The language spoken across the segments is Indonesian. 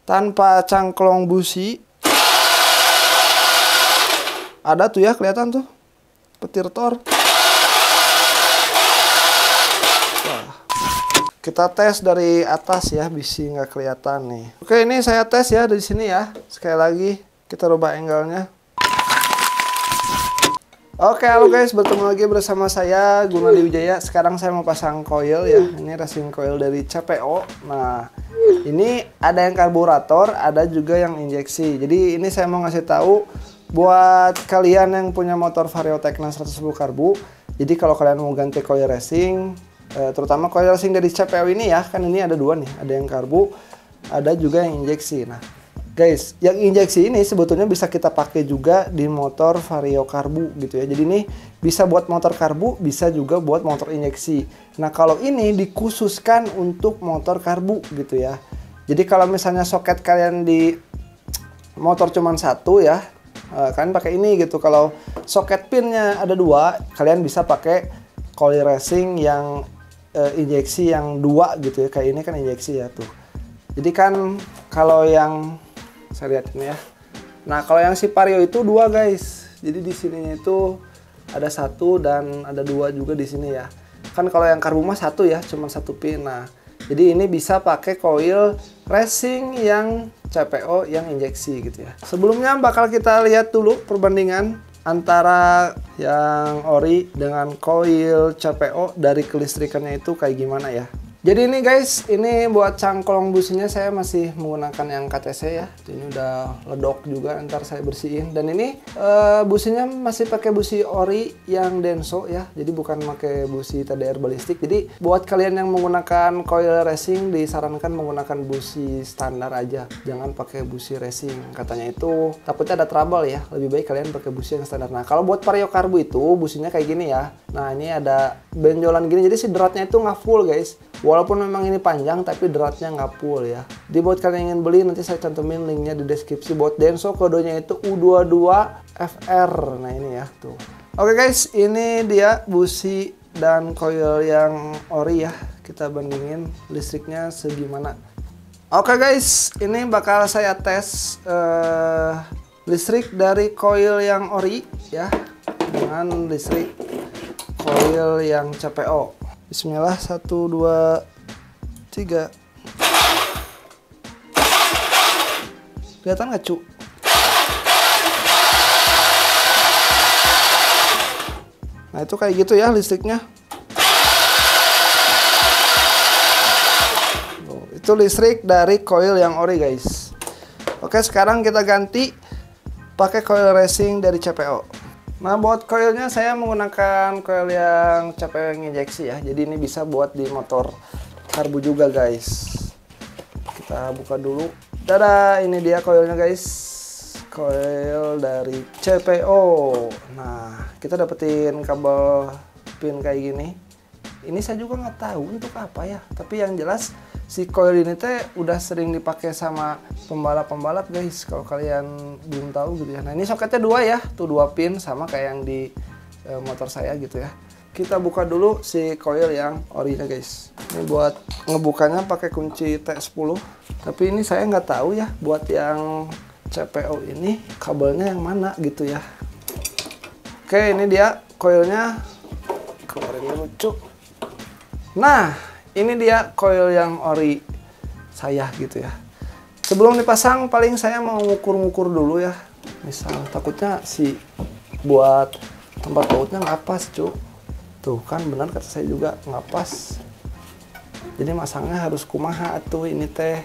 tanpa cangklong busi. Ada tuh ya, kelihatan tuh petir Thor. Wah. Kita tes dari atas ya, bisi nggak kelihatan nih. Oke, ini saya tes ya dari sini ya. Sekali lagi kita rubah angle-nya. Oke, halo guys, bertemu lagi bersama saya Gunadi Wijaya. Sekarang saya mau pasang coil ya. Ini racing coil dari CPO. Nah, ini ada yang karburator, ada juga yang injeksi. Jadi ini saya mau ngasih tahu buat kalian yang punya motor Vario Tecna 110 karbu. Jadi kalau kalian mau ganti coil racing, terutama coil racing dari CPO ini ya, kan ini ada dua nih, ada yang karbu, ada juga yang injeksi. Nah, guys, yang injeksi ini sebetulnya bisa kita pakai juga di motor Vario karbu gitu ya. Jadi ini bisa buat motor karbu, bisa juga buat motor injeksi. Nah, kalau ini dikhususkan untuk motor karbu gitu ya. Jadi kalau misalnya soket kalian di motor cuman satu ya, kalian pakai ini gitu. Kalau soket pinnya ada dua, kalian bisa pakai coil racing yang injeksi yang dua gitu ya. Kayak ini kan injeksi ya tuh. Jadi kan kalau yang saya lihat ini ya. Nah, kalau yang si Vario itu dua guys. Jadi di sininya itu ada satu dan ada dua juga di sini ya. Kan kalau yang karbu mah satu ya, cuma satu pin. Nah, jadi ini bisa pakai coil racing yang CPO yang injeksi gitu ya. Sebelumnya bakal kita lihat dulu perbandingan antara yang ori dengan coil CPO dari kelistrikannya itu kayak gimana ya. Jadi ini guys, ini buat cangklong businya saya masih menggunakan yang KTC ya. Ini udah ledok juga, ntar saya bersihin. Dan ini businya masih pakai busi ori yang Denso ya. Jadi bukan pakai busi TDR balistik. Jadi buat kalian yang menggunakan coil racing disarankan menggunakan busi standar aja. Jangan pakai busi racing. Katanya itu takutnya ada trouble ya. Lebih baik kalian pakai busi yang standar. Nah, kalau buat Vario karbu itu businya kayak gini ya. Nah, ini ada benjolan gini. Jadi si dratnya itu nggak full guys. Walaupun memang ini panjang, tapi dratnya nggak full ya. Jadi buat kalian yang ingin beli, nanti saya cantumin linknya di deskripsi. Buat Denso, kodenya itu U22FR. Nah ini ya, tuh. Oke guys, ini dia busi dan coil yang ori ya. Kita bandingin listriknya segimana. Oke guys, ini bakal saya tes listrik dari coil yang ori ya. Dengan listrik coil yang CPO. Bismillah, 1, 2, 3. Kelihatan nggak cu? Nah itu kayak gitu ya listriknya. Itu listrik dari coil yang ori guys. Oke, sekarang kita ganti pakai coil racing dari CPO. Nah, buat coilnya saya menggunakan coil yang CPO yang injeksi ya. Jadi ini bisa buat di motor karbu juga guys. Kita buka dulu. Dadah, ini dia coilnya guys. Coil dari CPO. Nah, kita dapetin kabel pin kayak gini. Ini saya juga nggak tahu untuk apa ya. Tapi yang jelas si coil ini teh udah sering dipakai sama pembalap-pembalap guys. Kalau kalian belum tahu gitu ya. Nah ini soketnya dua ya. Tuh 2 pin sama kayak yang di motor saya gitu ya. Kita buka dulu si coil yang orinya guys. Ini buat ngebukanya pakai kunci T10. Tapi ini saya nggak tahu ya buat yang CPO ini kabelnya yang mana gitu ya. Oke, ini dia coilnya. Keluarin lucu. Nah, ini dia coil yang ori saya gitu ya. Sebelum dipasang paling saya mau ngukur-ngukur dulu ya. Misal takutnya si buat tempat bautnya nggak pas cu. Tuh kan benar kata saya juga nggak pas. Jadi masangnya harus kumaha tuh ini teh.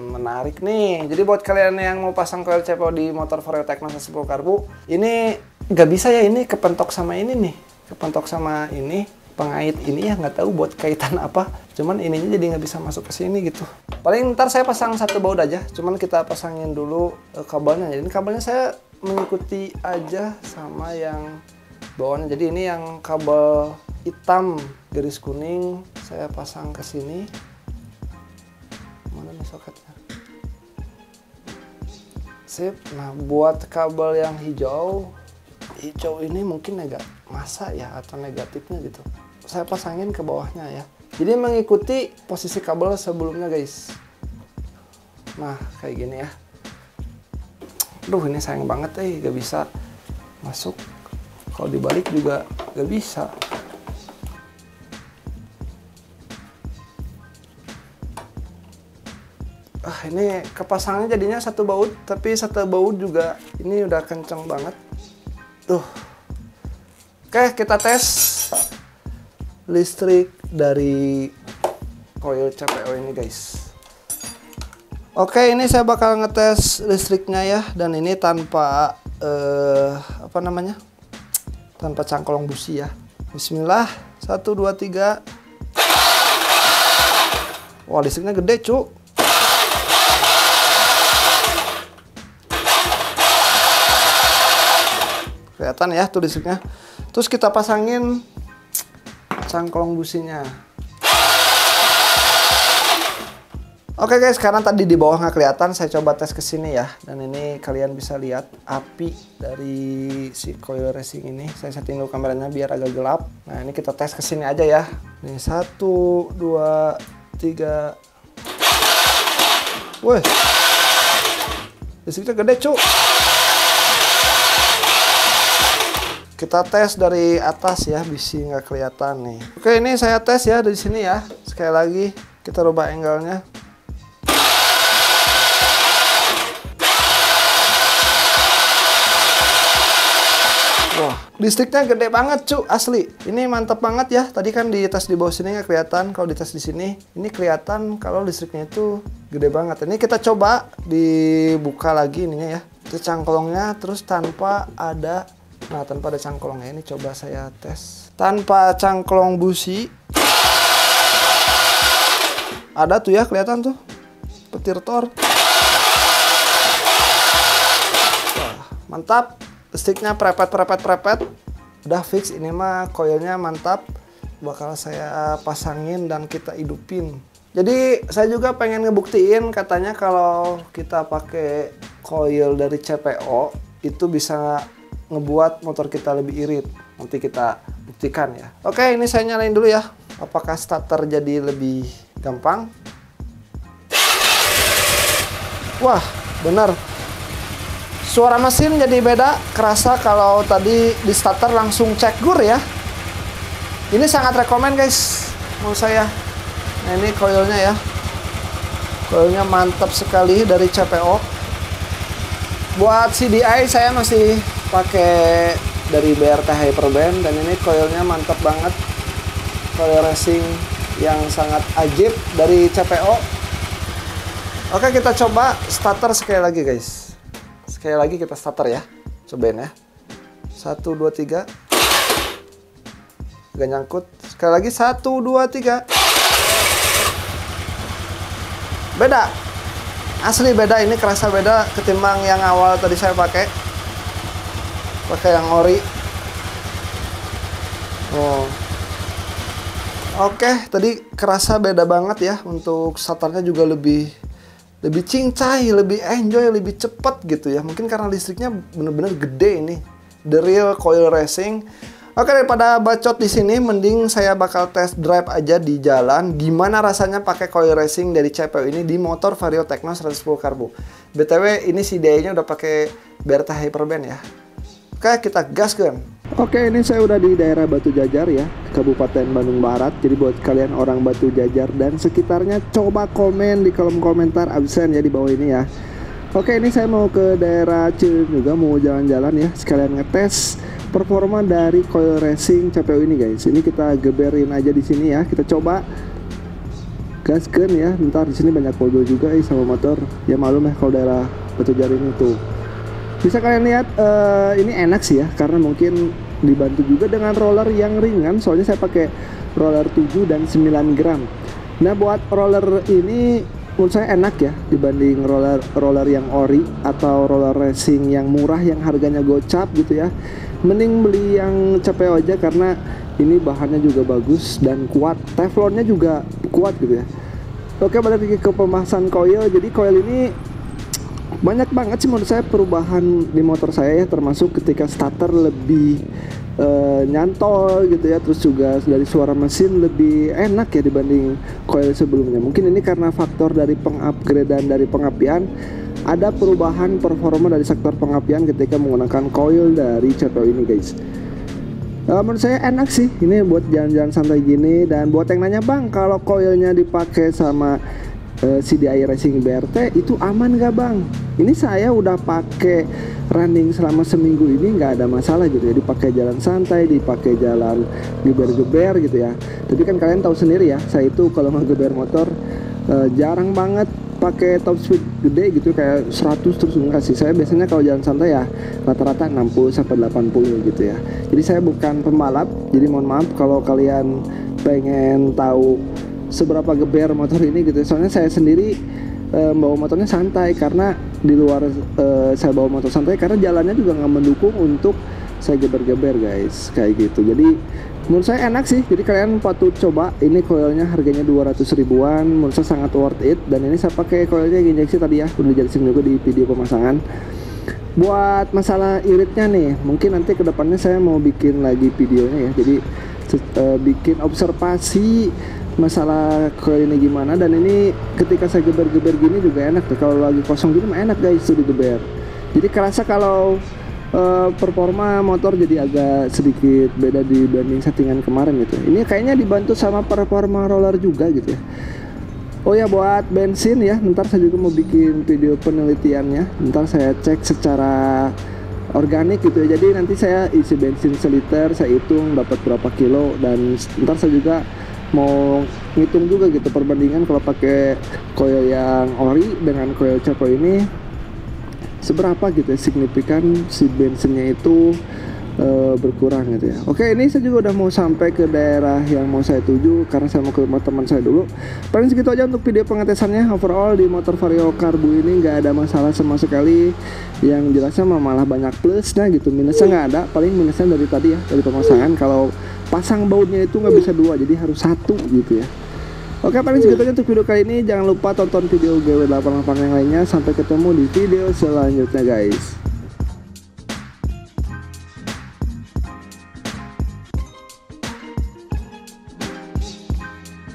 Menarik nih. Jadi buat kalian yang mau pasang coil CPO di motor Vario Tecna 110 karbu, ini nggak bisa ya, ini kepentok sama ini nih. Kepentok sama ini. Pengait ini ya nggak tahu buat kaitan apa, cuman ininya jadi nggak bisa masuk ke sini gitu. Paling ntar saya pasang satu baut aja, cuman kita pasangin dulu kabelnya. Jadi kabelnya saya mengikuti aja sama yang bawahnya. Jadi ini yang kabel hitam garis kuning saya pasang ke sini. Mana nih soketnya? Sip. Nah buat kabel yang hijau ini mungkin agak masa ya atau negatifnya gitu. Saya pasangin ke bawahnya ya. Jadi mengikuti posisi kabel sebelumnya guys. Nah kayak gini ya. Aduh ini sayang banget gak bisa masuk. Kalau dibalik juga gak bisa. Ini kepasangnya jadinya satu baut, tapi satu baut juga ini udah kenceng banget. Tuh. Oke, kita tes listrik dari coil CPO ini guys. Oke, ini saya bakal ngetes listriknya ya, dan ini tanpa apa namanya? Tanpa cangkolong busi ya. Bismillah. 1 2 3. Wah, listriknya gede, cu. Kelihatan ya tuh listriknya. Terus kita pasangin cangkolong businya. Oke guys, sekarang tadi di bawah nggak kelihatan, saya coba tes ke sini ya. Dan ini kalian bisa lihat api dari si coil racing ini. Saya setting dulu kameranya biar agak gelap. Nah ini kita tes ke sini aja ya. Nih 1 2 3. Wih, listriknya gede cu. Kita tes dari atas ya, bisi nggak kelihatan nih. Oke, ini saya tes ya dari sini ya. Sekali lagi kita rubah angle-nya. Wah, listriknya gede banget cu, asli. Ini mantap banget ya. Tadi kan di tes di bawah sini nggak kelihatan. Kalau di tes di sini, ini kelihatan kalau listriknya itu gede banget. Ini kita coba dibuka lagi ininya ya. Itu cangkolongnya, terus tanpa ada. Nah, tanpa ada cangkolongnya ini coba saya tes. Tanpa cangkolong busi. Ada tuh ya, kelihatan tuh. Petir Thor. Wah, mantap. Listriknya prepet. Udah fix, ini mah coilnya mantap. Bakal saya pasangin dan kita hidupin. Jadi, saya juga pengen ngebuktiin katanya kalau kita pakai coil dari CPO itu bisa ngebuat motor kita lebih irit. Nanti kita buktikan ya. Oke, ini saya nyalain dulu ya. Apakah starter jadi lebih gampang? Wah, benar. Suara mesin jadi beda. Kerasa kalau tadi di starter langsung cek gur ya. Ini sangat rekomen guys, menurut saya. Nah ini coilnya ya. Coilnya mantap sekali dari CPO. Buat CDI saya masih pakai dari BRT Hyperband, dan ini coilnya mantap banget. Coil racing yang sangat ajib dari CPO. Oke, kita coba starter sekali lagi guys. Sekali lagi kita starter ya. Cobain ya. 1 2 3. Gak nyangkut. Sekali lagi 1 2 3. Beda. Asli beda, ini kerasa beda ketimbang yang awal tadi saya pakai yang ori. Oh. Oke, tadi kerasa beda banget ya. Untuk starternya juga lebih cincai, lebih enjoy, lebih cepet gitu ya. Mungkin karena listriknya bener-bener gede ini. The real coil racing. Oke, daripada bacot di sini, mending saya bakal test drive aja di jalan. Gimana rasanya pakai coil racing dari CPO ini di motor Vario Tekno 110 Karbo. BTW ini CDI-nya udah pakai BRT Hyperband ya. Oke, kita gaskan. Oke, ini saya udah di daerah Batu Jajar ya, Kabupaten Bandung Barat. Jadi buat kalian orang Batu Jajar dan sekitarnya, coba komen di kolom komentar absen ya di bawah ini ya. Oke, ini saya mau ke daerah Cileun juga, mau jalan-jalan ya, sekalian ngetes performa dari coil racing CPO ini guys. Ini kita geberin aja di sini ya. Kita coba gaskan ya. Ntar di sini banyak mobil juga sama motor. Ya malum ya kalau daerah Batu Jajar ini tuh. Bisa kalian lihat ini enak sih ya, karena mungkin dibantu juga dengan roller yang ringan. Soalnya saya pakai roller 7 dan 9 gram. Nah buat roller ini menurut saya enak ya, dibanding roller yang ori atau roller racing yang murah yang harganya gocap gitu ya. Mending beli yang CPO aja karena ini bahannya juga bagus dan kuat. Teflonnya juga kuat gitu ya. Oke, balik lagi ke pembahasan coil. Jadi coil ini banyak banget sih menurut saya perubahan di motor saya ya, termasuk ketika starter lebih nyantol gitu ya, terus juga dari suara mesin lebih enak ya dibanding coil sebelumnya. Mungkin ini karena faktor dari pengupgradean dari pengapian, ada perubahan performa dari sektor pengapian ketika menggunakan coil dari CPO ini guys. Menurut saya enak sih ini buat jalan-jalan santai gini. Dan buat yang nanya, bang kalau coilnya dipakai sama CDI Racing BRT itu aman gak bang? Ini saya udah pakai running selama seminggu ini, nggak ada masalah gitu ya, dipakai jalan santai, dipakai jalan geber-geber gitu ya. Tapi kan kalian tahu sendiri ya, saya itu kalau ngegeber motor jarang banget pakai top speed gede gitu kayak 100 terus, enggak sih. Saya biasanya kalau jalan santai ya rata-rata 60 sampai 80 gitu ya. Jadi saya bukan pembalap, jadi mohon maaf kalau kalian pengen tahu seberapa geber motor ini gitu. Soalnya saya sendiri bawa motornya santai, karena di luar saya bawa motor santai karena jalannya juga nggak mendukung untuk saya geber-geber guys, kayak gitu. Jadi menurut saya enak sih, jadi kalian patut coba. Ini coilnya harganya 200 ribuan, menurut saya sangat worth it. Dan ini saya pakai coilnya injeksi tadi ya, udah dijelasin juga di video pemasangan. Buat masalah iritnya nih, mungkin nanti kedepannya saya mau bikin lagi videonya ya, jadi bikin observasi masalah coil ini gimana. Dan ini ketika saya geber-geber gini juga enak tuh, kalau lagi kosong gini mah enak guys tuh digeber. Jadi kerasa kalau performa motor jadi agak sedikit beda dibanding settingan kemarin gitu. Ini kayaknya dibantu sama performa roller juga gitu ya. Oh ya, buat bensin ya, ntar saya juga mau bikin video penelitiannya. Ntar saya cek secara organik gitu ya. Jadi nanti saya isi bensin seliter, saya hitung dapat berapa kilo. Dan ntar saya juga mau ngitung juga gitu perbandingan kalau pakai coil yang ori dengan coil CPO ini seberapa gitu ya, signifikan si bensinnya itu berkurang gitu ya. Oke, ini saya juga udah mau sampai ke daerah yang mau saya tuju karena saya mau ke rumah teman saya dulu. Paling segitu aja untuk video pengetesannya. Overall di motor Vario Karbu ini nggak ada masalah sama sekali. Yang jelasnya malah banyak plusnya gitu, minusnya nggak ada. Paling minusnya dari tadi ya, dari pemasangan. Kalau pasang bautnya itu nggak bisa dua, jadi harus satu gitu ya. Oke, paling segitu aja untuk video kali ini. Jangan lupa tonton video GW88 yang lainnya. Sampai ketemu di video selanjutnya guys.